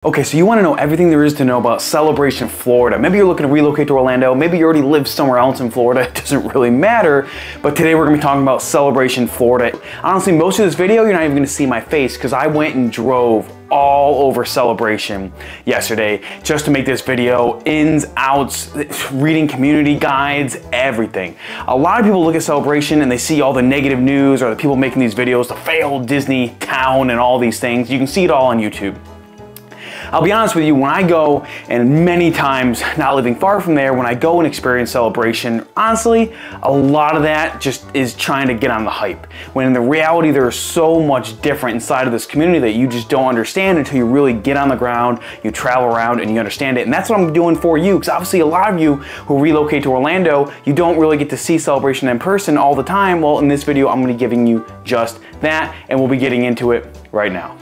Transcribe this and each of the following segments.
Okay, so you want to know everything there is to know about Celebration Florida. Maybe you're looking to relocate to Orlando, maybe you already live somewhere else in Florida, it doesn't really matter, but today we're going to be talking about Celebration Florida. Honestly, most of this video, you're not even going to see my face because I went and drove all over Celebration yesterday just to make this video. Ins, outs, reading community guides, everything. A lot of people look at Celebration and they see all the negative news or the people making these videos, the failed Disney town and all these things. You can see it all on YouTube. I'll be honest with you, when I go, and many times not living far from there, when I go and experience Celebration, honestly, a lot of that just is trying to get on the hype. When in the reality, there is so much different inside of this community that you just don't understand until you really get on the ground, you travel around, and you understand it. And that's what I'm doing for you, because obviously a lot of you who relocate to Orlando, you don't really get to see Celebration in person all the time. Well, in this video, I'm going to be giving you just that, and we'll be getting into it right now.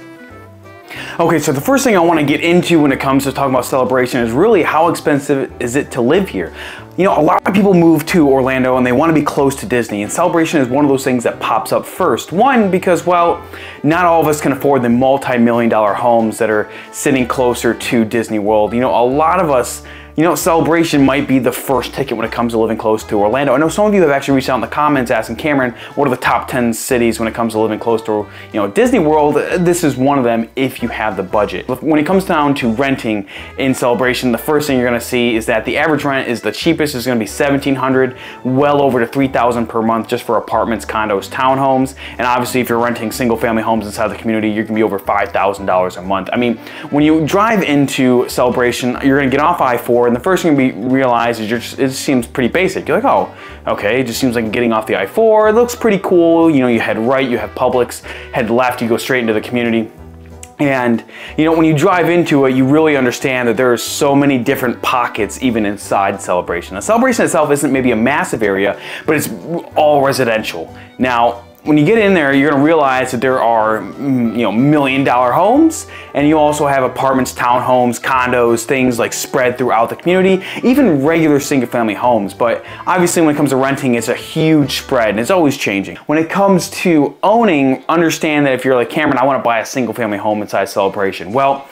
Okay, so the first thing I want to get into when it comes to talking about Celebration is really how expensive is it to live here. You know, a lot of people move to Orlando and they want to be close to Disney, and Celebration is one of those things that pops up first. One, because, well, not all of us can afford the multi-million-dollar homes that are sitting closer to Disney World. You know, a lot of us, you know, Celebration might be the first ticket when it comes to living close to Orlando. I know some of you have actually reached out in the comments asking, Cameron, what are the top 10 cities when it comes to living close to, you know, Disney World? This is one of them if you have the budget. When it comes down to renting in Celebration, the first thing you're gonna see is that the average rent is the cheapest is gonna be $1,700, well over to $3,000 per month just for apartments, condos, townhomes. And obviously if you're renting single family homes inside the community, you're gonna be over $5,000 a month. I mean, when you drive into Celebration, you're gonna get off I-4, and the first thing you realize is it seems pretty basic. You're like, oh, okay, it just seems like getting off the I-4. It looks pretty cool. You know, you head right, you have Publix, head left, you go straight into the community. And, you know, when you drive into it, you really understand that there are so many different pockets even inside Celebration. Now, Celebration itself isn't maybe a massive area, but it's all residential. Now, when you get in there, you're gonna realize that there are, you know, million-dollar homes, and you also have apartments, townhomes, condos, things like spread throughout the community, even regular single-family homes. But obviously when it comes to renting, it's a huge spread, and it's always changing. When it comes to owning, understand that if you're like, Cameron, I wanna buy a single-family home inside Celebration. Well,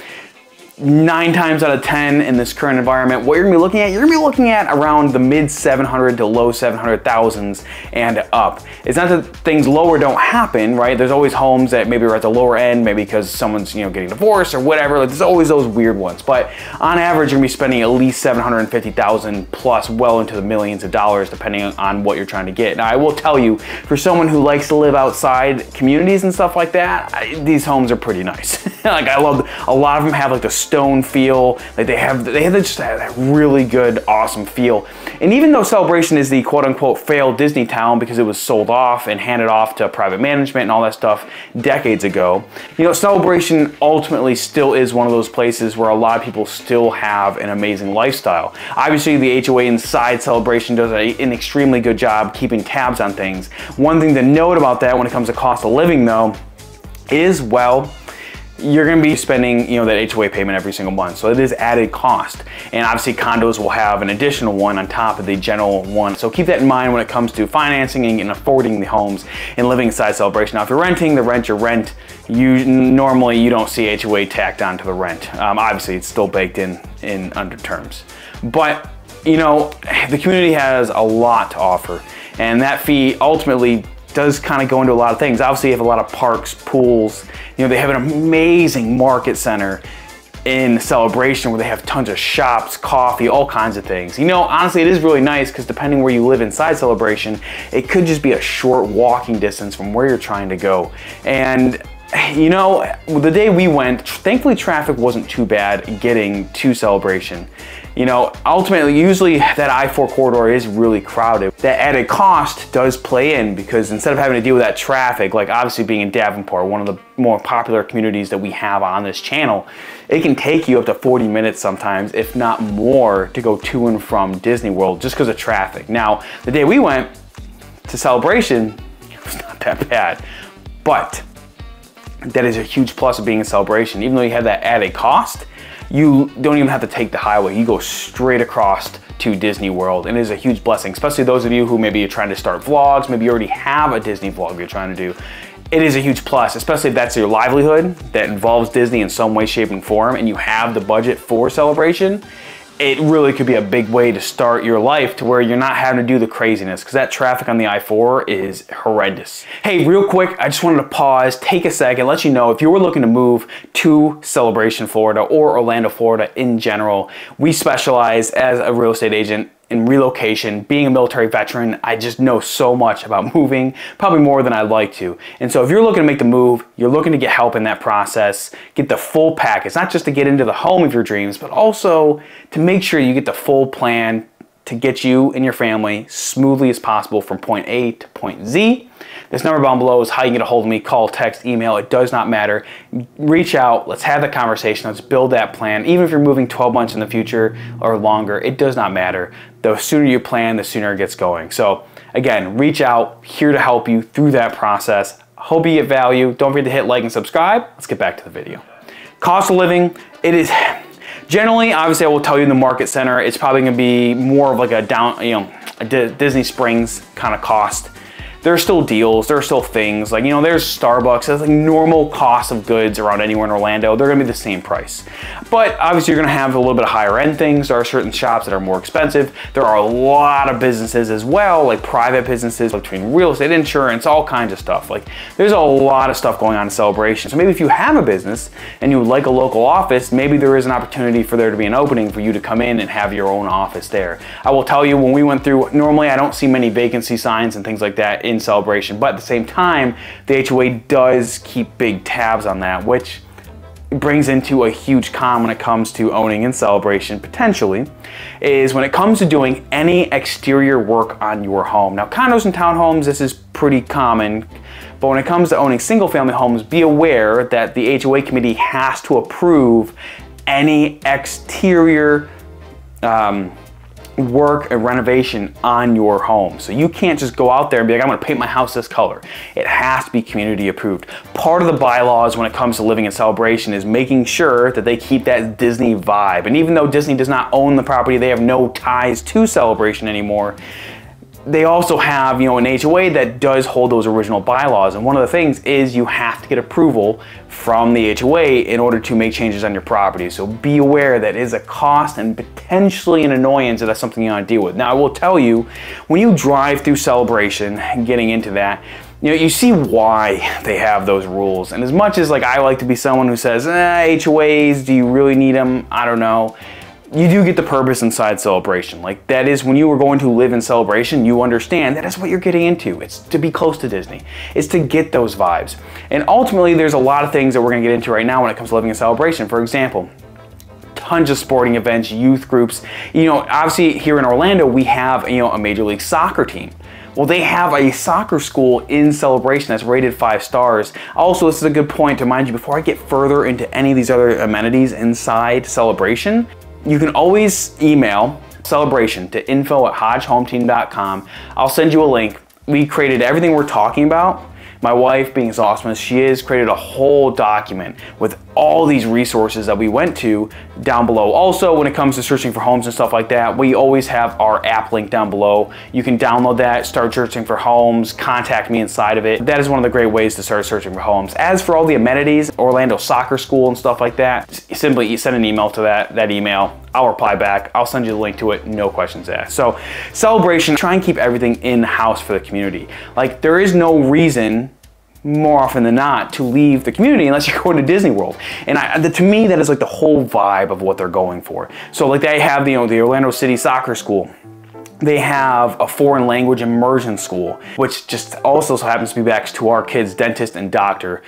9 times out of 10 in this current environment, what you're gonna be looking at, you're gonna be looking at around the mid 700 to low 700,000s and up. It's not that things lower don't happen, right? There's always homes that maybe are at the lower end, maybe because someone's, you know, getting divorced or whatever. Like, there's always those weird ones. But on average, you're gonna be spending at least 750,000 plus, well into the millions of dollars, depending on what you're trying to get. Now, I will tell you, for someone who likes to live outside communities and stuff like that, these homes are pretty nice. Like, I love, a lot of them have like the stone feel, like they have just that really good, awesome feel. And even though Celebration is the quote-unquote failed Disney town because it was sold off and handed off to private management and all that stuff decades ago, you know, Celebration ultimately still is one of those places where a lot of people still have an amazing lifestyle. Obviously, the HOA inside Celebration does an extremely good job keeping tabs on things. One thing to note about that when it comes to cost of living, though, is, well, you're gonna be spending, you know, that HOA payment every single month. So it is added cost. And obviously condos will have an additional one on top of the general one. So keep that in mind when it comes to financing and affording the homes and living inside Celebration. Now, if you're renting, the rent, your rent, normally you don't see HOA tacked onto the rent. Obviously it's still baked in under terms. But, you know, the community has a lot to offer. And that fee ultimately does kind of go into a lot of things. Obviously, you have a lot of parks, pools. You know, they have an amazing market center in Celebration where they have tons of shops, coffee, all kinds of things. You know, honestly, it is really nice because depending where you live inside Celebration, it could just be a short walking distance from where you're trying to go. And you know, the day we went, thankfully traffic wasn't too bad getting to Celebration. You know, ultimately, usually that I-4 corridor is really crowded. That added cost does play in because instead of having to deal with that traffic, like obviously being in Davenport, one of the more popular communities that we have on this channel, it can take you up to 40 minutes sometimes, if not more, to go to and from Disney World just because of traffic. Now, the day we went to Celebration, it was not that bad, but that is a huge plus of being in Celebration. Even though you have that added cost, you don't even have to take the highway. You go straight across to Disney World, and it is a huge blessing, especially those of you who maybe are trying to start vlogs, maybe you already have a Disney vlog you're trying to do. it is a huge plus, especially if that's your livelihood that involves Disney in some way, shape, and form, and you have the budget for Celebration. It really could be a big way to start your life to where you're not having to do the craziness, because that traffic on the I-4 is horrendous. Hey, real quick, I just wanted to pause, take a second, let you know if you were looking to move to Celebration, Florida, or Orlando, Florida in general, we specialize as a real estate agent in relocation. Being a military veteran, I just know so much about moving, probably more than I'd like to. And so if you're looking to make the move, you're looking to get help in that process, get the full package, not just to get into the home of your dreams, but also to make sure you get the full plan to get you and your family smoothly as possible from point A to point Z. This number down below is how you can get a hold of me. Call, text, email, it does not matter. Reach out, let's have the conversation, let's build that plan. Even if you're moving 12 months in the future or longer, it does not matter. The sooner you plan, the sooner it gets going. So again, reach out, here to help you through that process. Hope you get value. Don't forget to hit like and subscribe. Let's get back to the video. Cost of living, it is generally, obviously I will tell you in the market center, it's probably gonna be more of like a a Disney Springs kind of cost. There are still deals, there are still things, like, there's Starbucks, there's like normal cost of goods around anywhere in Orlando, they're gonna be the same price. But obviously you're gonna have a little bit of higher end things. There are certain shops that are more expensive. There are a lot of businesses as well, like private businesses, between real estate, insurance, all kinds of stuff. Like there's a lot of stuff going on in Celebration. So maybe if you have a business and you would like a local office, maybe there is an opportunity for there to be an opening for you to come in and have your own office there. I will tell you, when we went through, normally I don't see many vacancy signs and things like that in Celebration, but at the same time, the HOA does keep big tabs on that, which brings into a huge con when it comes to owning in Celebration, potentially, is when it comes to doing any exterior work on your home. Now, condos and townhomes, this is pretty common, but when it comes to owning single family homes, be aware that the HOA committee has to approve any exterior work and renovation on your home. So you can't just go out there and be like, I'm gonna paint my house this color. It has to be community approved. Part of the bylaws when it comes to living in Celebration is making sure that they keep that Disney vibe. And even though Disney does not own the property, they have no ties to Celebration anymore, they also have, an HOA that does hold those original bylaws. And one of the things is you have to get approval from the HOA in order to make changes on your property. So be aware that it is a cost and potentially an annoyance if that's something you want to deal with. Now, I will tell you, when you drive through Celebration and getting into that, you see why they have those rules. And as much as I like to be someone who says, HOAs, do you really need them? I don't know. You do get the purpose inside Celebration. Like, that is, when you are going to live in Celebration, you understand that is what you're getting into. It's to be close to Disney. It's to get those vibes. And ultimately, there's a lot of things that we're gonna get into right now when it comes to living in Celebration. For example, tons of sporting events, youth groups. Obviously here in Orlando, we have, a Major League Soccer team. Well, they have a soccer school in Celebration that's rated 5 stars. Also, this is a good point to remind you, before I get further into any of these other amenities inside Celebration, you can always email Celebration to info@hodgehometeam.com. I'll send you a link. We created everything we're talking about. My wife, being as awesome as she is, created a whole document with all these resources that we went to down below. Also, when it comes to searching for homes and stuff like that, we always have our app link down below. You can download that, start searching for homes, contact me inside of it. That is one of the great ways to start searching for homes. As for all the amenities, Orlando Soccer School and stuff like that, simply send an email to that email. I'll reply back. I'll send you the link to it, no questions asked. So Celebration, try and keep everything in-house for the community. Like, there is no reason, more often than not, to leave the community unless you're going to Disney World. And to me, that is like the whole vibe of what they're going for. So like, they have the Orlando City Soccer School. They have a foreign language immersion school, which just also so happens to be back to our kids' dentist and doctor,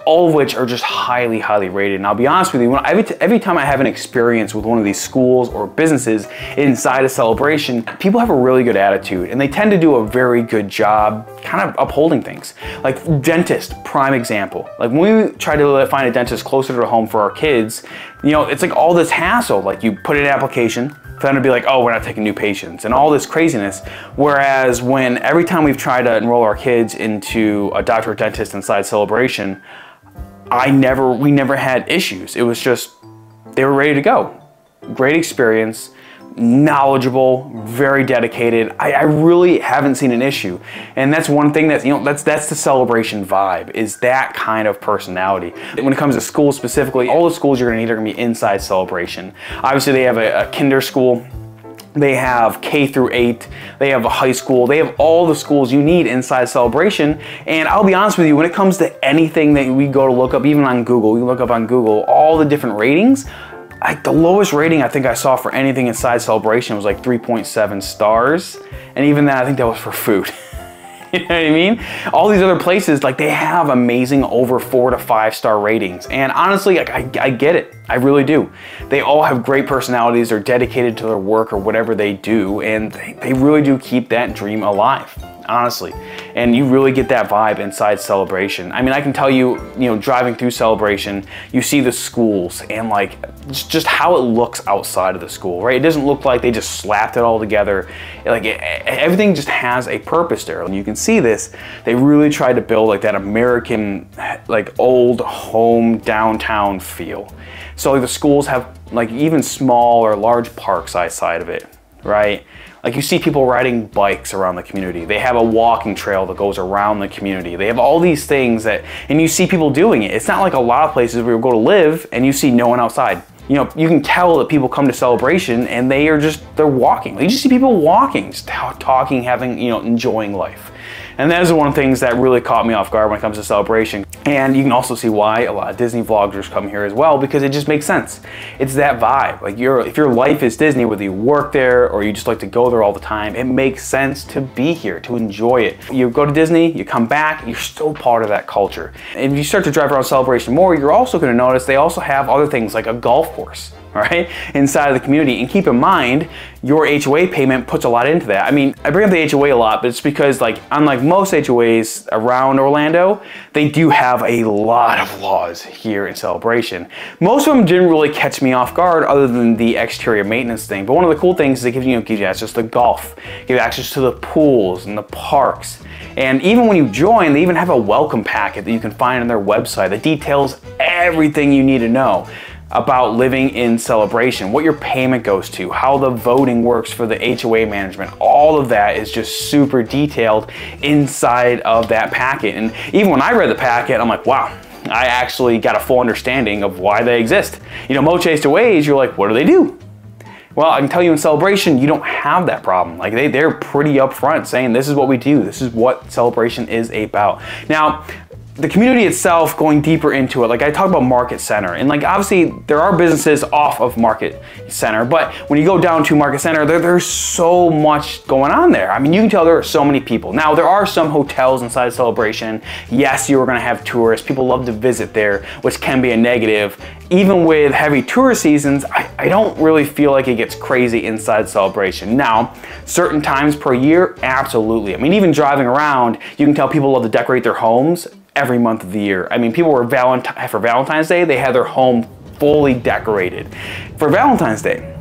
all of which are just highly, highly rated. And I'll be honest with you, every time I have an experience with one of these schools or businesses inside a Celebration, people have a really good attitude and they tend to do a very good job kind of upholding things. Like dentist, prime example. Like, when we try to find a dentist closer to home for our kids, it's like all this hassle. Like, you put in an application, for them to be like, oh, we're not taking new patients, and all this craziness. Whereas when every time we've tried to enroll our kids into a doctor or dentist inside Celebration, we never had issues. It was just, they were ready to go. Great experience. knowledgeable, very dedicated. I really haven't seen an issue. And that's one thing that, that's the Celebration vibe, is that kind of personality. When it comes to schools specifically, all the schools you're gonna need are gonna be inside Celebration. Obviously they have a kinder school, they have K through 8, they have a high school, they have all the schools you need inside Celebration. And I'll be honest with you, when it comes to anything that we go to look up, even on Google, we look up on Google, all the different ratings, the lowest rating I think I saw for anything inside Celebration was like 3.7 stars. And even that, I think that was for food. You know what I mean? All these other places, like, they have amazing over 4 to 5 star ratings. And honestly, I get it. I really do. They all have great personalities. They're dedicated to their work or whatever they do. And they really do keep that dream alive, honestly. And you really get that vibe inside Celebration. I mean, I can tell you, driving through Celebration, you see the schools and like just how it looks outside of the school, right? It doesn't look like they just slapped it all together. Like everything just has a purpose there. And you can see this, they really tried to build like that American, like old home downtown feel. So like the schools have like even small or large parks outside of it, right? Like you see people riding bikes around the community. They have a walking trail that goes around the community. They have all these things and you see people doing it. It's not like a lot of places where you go to live and you see no one outside. You can tell that people come to Celebration and they're walking. You just see people walking, just talking, having, enjoying life. And that is one of the things that really caught me off guard when it comes to Celebration. And you can also see why a lot of Disney vloggers come here as well, because it just makes sense. It's that vibe. Like if your life is Disney, whether you work there or you just like to go there all the time, it makes sense to be here, to enjoy it. You go to Disney, you come back, you're still part of that culture. And if you start to drive around Celebration more, you're also gonna notice they also have other things like a golf course, right, inside of the community. And keep in mind, your HOA payment puts a lot into that. I mean, I bring up the HOA a lot, but it's because, like, unlike most HOAs around Orlando, they do have a lot of laws here in Celebration. Most of them didn't really catch me off guard other than the exterior maintenance thing. But one of the cool things is they give you access to golf, give you access to the pools and the parks. And even when you join, they even have a welcome packet that you can find on their website that details everything you need to know about living in Celebration, what your payment goes to, how the voting works for the HOA management. All of that is just super detailed inside of that packet. And even when I read the packet, I'm like, wow, I actually got a full understanding of why they exist. Most HOAs, you're like, what do they do? Well, I can tell you in Celebration, you don't have that problem. Like they're pretty upfront saying, this is what we do. This is what Celebration is about. Now, the community itself, going deeper into it, like I talked about Market Center, and like obviously there are businesses off of Market Center, but when you go down to Market Center, there's so much going on there. I mean, you can tell there are so many people. Now, there are some hotels inside Celebration. Yes, you are gonna have tourists. People love to visit there, which can be a negative. Even with heavy tourist seasons, I don't really feel like it gets crazy inside Celebration. Now, certain times per year, absolutely. I mean, even driving around, you can tell people love to decorate their homes every month of the year. I mean, people were for Valentine's Day, they had their home fully decorated for Valentine's Day.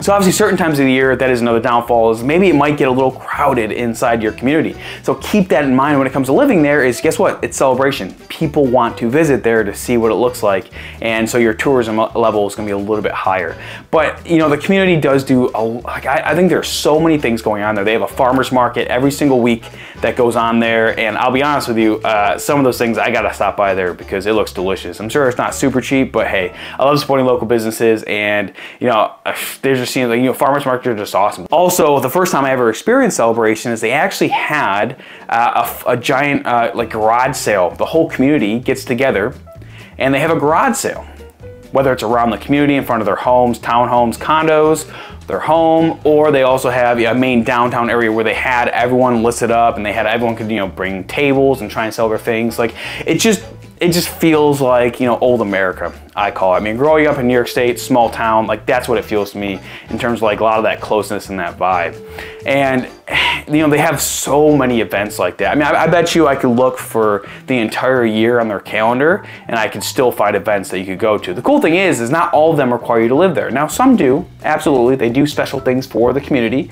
So obviously certain times of the year, that is another downfall, is maybe it might get a little crowded inside your community. So keep that in mind when it comes to living there. Is guess what? It's Celebration. People want to visit there to see what it looks like. And so your tourism level is gonna be a little bit higher. But the community does do, I think there's so many things going on there. They have a farmer's market every single week that goes on there. And I'll be honest with you, some of those things I gotta stop by there because it looks delicious. I'm sure it's not super cheap, but hey, I love supporting local businesses, and there's just farmers markets are just awesome. Also, the first time I ever experienced Celebration is they actually had a giant like garage sale. The whole community gets together and they have a garage sale, whether it's around the community in front of their homes, townhomes, condos, their home, or they also have a main downtown area where they had everyone listed up and they had everyone could bring tables and try and sell their things. Like it just feels like, old America, I call it. I mean, growing up in New York State, small town, like that's what it feels to me in terms of like a lot of that closeness and that vibe. And, they have so many events like that. I mean, I bet you I could look for the entire year on their calendar and I could still find events that you could go to. The cool thing is not all of them require you to live there. Now, some do, absolutely. They do special things for the community.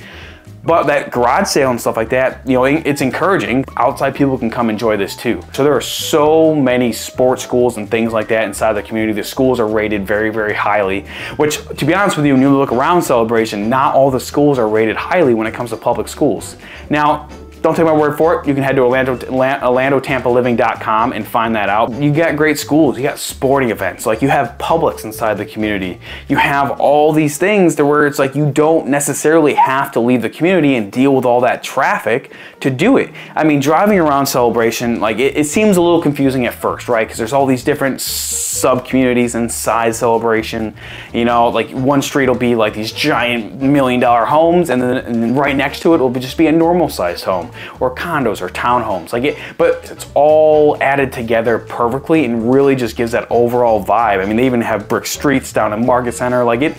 But that garage sale and stuff like that, you know, it's encouraging. Outside people can come enjoy this too. So there are so many sports schools and things like that inside the community. The schools are rated very, very highly, which, to be honest with you, when you look around Celebration, not all the schools are rated highly when it comes to public schools. Now, don't take my word for it. You can head to OrlandoTampaLiving.com and find that out. You got great schools, you got sporting events, like you have Publix inside the community. You have all these things to where it's like you don't necessarily have to leave the community and deal with all that traffic to do it. I mean, driving around Celebration, like it seems a little confusing at first, right? Because there's all these different sub-communities inside Celebration. You know, like one street will be like these giant $1 million homes, and then right next to it will just be a normal sized home, or condos or townhomes, but it's all added together perfectly and really just gives that overall vibe. I mean, they even have brick streets down in Market Center. Like it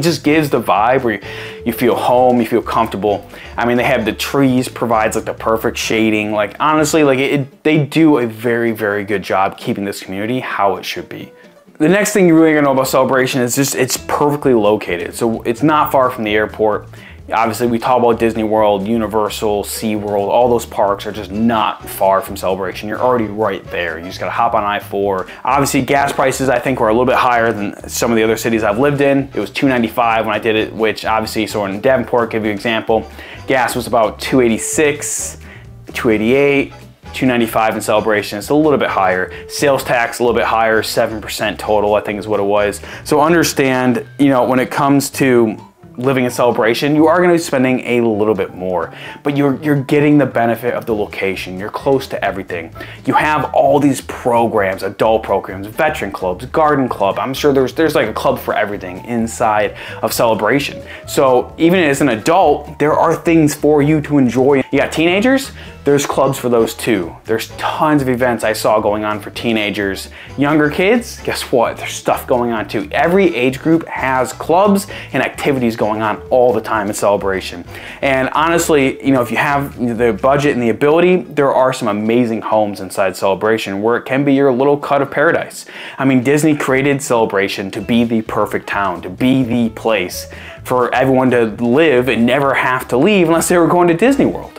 just gives the vibe where you feel home, you feel comfortable. I mean, they have the trees, provides like the perfect shading. Like honestly, like they do a very, very good job keeping this community how it should be. The next thing you're really gonna know about Celebration is just it's perfectly located. So it's not far from the airport. Obviously, we talk about Disney World, Universal, SeaWorld, all those parks are just not far from Celebration. You're already right there. You just gotta hop on I-4. Obviously, gas prices, I think, were a little bit higher than some of the other cities I've lived in. It was $2.95 when I did it, which obviously, so in Davenport, give you an example, gas was about $2.86, $2.88, $2.95 in Celebration. It's a little bit higher. Sales tax a little bit higher, 7% total, I think is what it was. So understand, you know, when it comes to living in Celebration, you are going to be spending a little bit more, but you're getting the benefit of the location. You're close to everything. You have all these programs, adult programs, veteran clubs, garden club. I'm sure there's like a club for everything inside of Celebration. So even as an adult, there are things for you to enjoy. You got teenagers, there's clubs for those too. There's tons of events I saw going on for teenagers. Younger kids, guess what? There's stuff going on too. Every age group has clubs and activities going on all the time in Celebration. And honestly, you know, if you have the budget and the ability, there are some amazing homes inside Celebration where it can be your little cut of paradise. I mean, Disney created Celebration to be the perfect town, to be the place for everyone to live and never have to leave unless they were going to Disney World.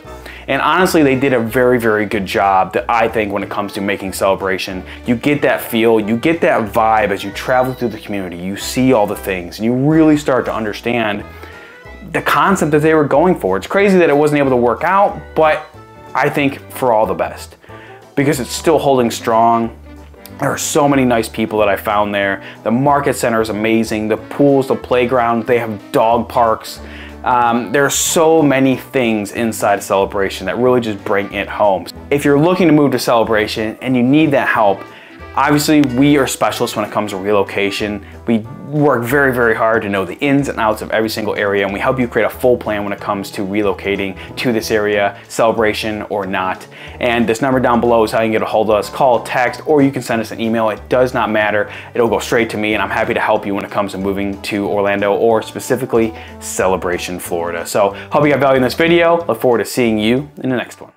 And honestly, they did a very, very good job that I think when it comes to making Celebration. You get that feel, you get that vibe as you travel through the community, you see all the things, and you really start to understand the concept that they were going for. It's crazy that it wasn't able to work out, but I think for all the best, because it's still holding strong. There are so many nice people that I found there. The Market Center is amazing. The pools, the playground, they have dog parks. There are so many things inside Celebration that really just bring it home. If you're looking to move to Celebration and you need that help, obviously we are specialists when it comes to relocation. We work very, very hard to know the ins and outs of every single area, and we help you create a full plan when it comes to relocating to this area, Celebration or not. And this number down below is how you can get a hold of us. Call, text, or you can send us an email. It does not matter. It'll go straight to me, and I'm happy to help you when it comes to moving to Orlando, or specifically Celebration, Florida. So hope you got value in this video. Look forward to seeing you in the next one.